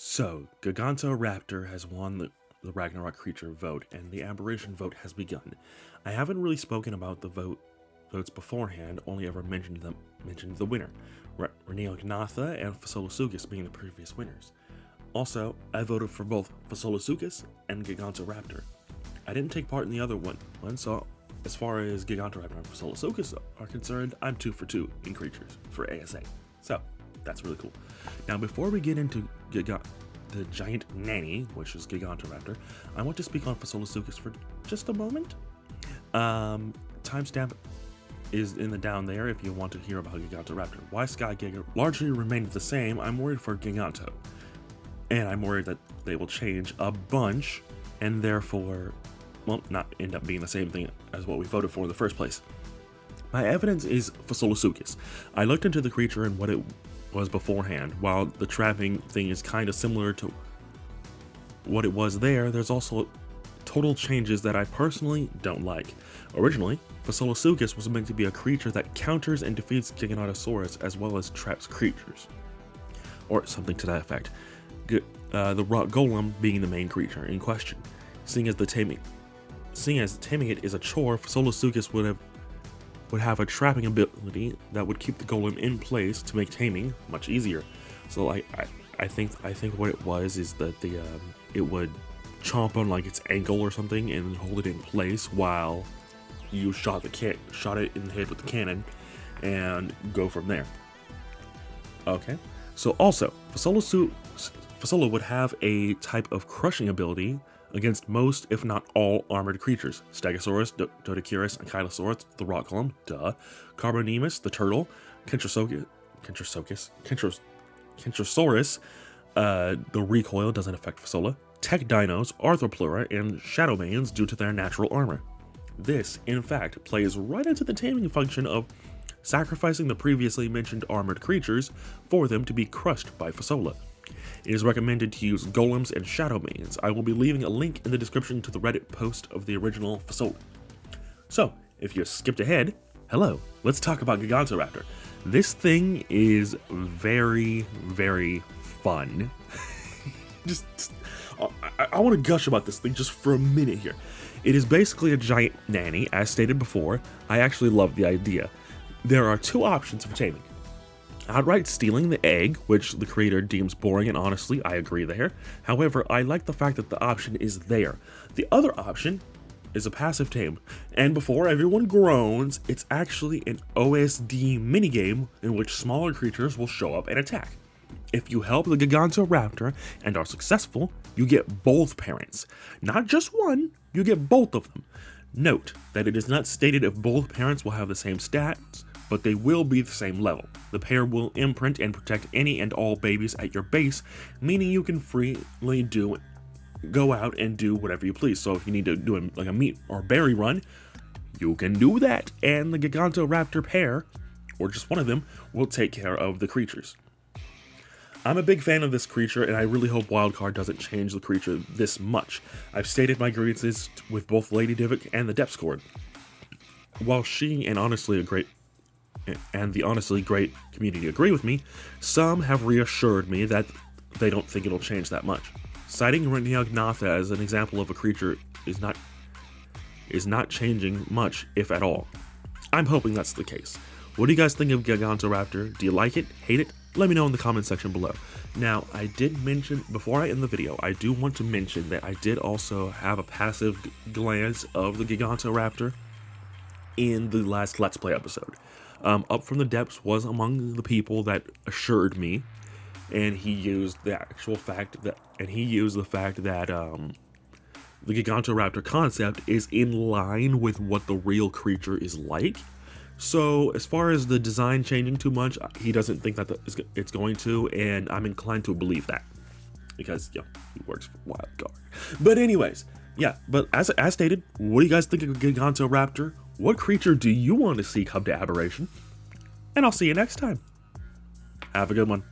So, Gigantoraptor has won the Ragnarok creature vote, and the aberration vote has begun. I haven't really spoken about the votes beforehand, only ever mentioned the winner, Reneo Gnatha and Fasola being the previous winners. Also, I voted for both Fasola and Gigantoraptor. I didn't take part in the other one, so as far as Gigantoraptor and Fasola are concerned, I'm 2 for 2 in creatures for ASA. So, that's really cool. Now, before we get into the giant nanny, which is Gigantoraptor, I want to speak on Fasola for just a moment. Timestamp is in the down there if you want to hear about Gigantoraptor. Why Sky Giga largely remained the same, I'm worried for Giganto. And I'm worried that they will change a bunch, and therefore, well, not end up being the same thing as what we voted for in the first place. My evidence is Fasola. I looked into the creature and what it was beforehand. While the trapping thing is kind of similar to what it was there's also total changes that I personally don't like. Originally, Fasola was meant to be a creature that counters and defeats Gigantosaurus as well as traps creatures, or something to that effect. The rock golem being the main creature in question. Seeing as taming it is a chore, Fasola would have a trapping ability that would keep the golem in place to make taming much easier. So I think what it was is that it would chomp on like its ankle or something and hold it in place while you shot it in the head with the cannon and go from there. Okay, so also Fasola would have a type of crushing ability against most, if not all, armored creatures. Stegosaurus, Dodosaurus, Ankylosaurus, the rock golem, Carbonemus, the turtle, Kentrosaurus, the recoil doesn't affect Fasola, Tech Dinos, Arthropleura, and Shadowmanes due to their natural armor. This, in fact, plays right into the taming function of sacrificing the previously mentioned armored creatures for them to be crushed by Fasola. It is recommended to use golems and shadowmanes. I will be leaving a link in the description to the Reddit post of the original Fasola. So, if you skipped ahead, hello, let's talk about Gigantoraptor. This thing is very, very fun. I want to gush about this thing just for a minute here. It is basically a giant nanny, as stated before. I actually love the idea. There are 2 options for taming. Outright stealing the egg, which the creator deems boring, and honestly, I agree there. However, I like the fact that the option is there. The other option is a passive tame, and before everyone groans, it's actually an OSD minigame in which smaller creatures will show up and attack. If you help the Gigantoraptor and are successful, you get both parents. Not just one, you get both of them. Note that it is not stated if both parents will have the same stats, but they will be the same level. The pair will imprint and protect any and all babies at your base, meaning you can freely go out and do whatever you please. So if you need to do like a meat or berry run, you can do that, and the Gigantoraptor pair, or just one of them, will take care of the creatures. I'm a big fan of this creature, and I really hope Wildcard doesn't change the creature this much. I've stated my grievances with both Lady Divik and the Depth Squad. While she and the honestly great community agree with me, some have reassured me that they don't think it'll change that much. Citing Reneo Gnatha as an example of a creature is not changing much, if at all. I'm hoping that's the case. What do you guys think of Gigantoraptor? Do you like it? Hate it? Let me know in the comment section below. Now, I did mention, before I end the video, I do want to mention that I did also have a passive glance of the Gigantoraptor in the last Let's Play episode. Up from the Depths was among the people that assured me, and he used the fact that the Gigantoraptor concept is in line with what the real creature is like. So as far as the design changing too much, he doesn't think that it's going to, and I'm inclined to believe that because he works for Wildcard. But anyways, but as stated, what do you guys think of Gigantoraptor? What creature do you want to see come to aberration? And I'll see you next time. Have a good one.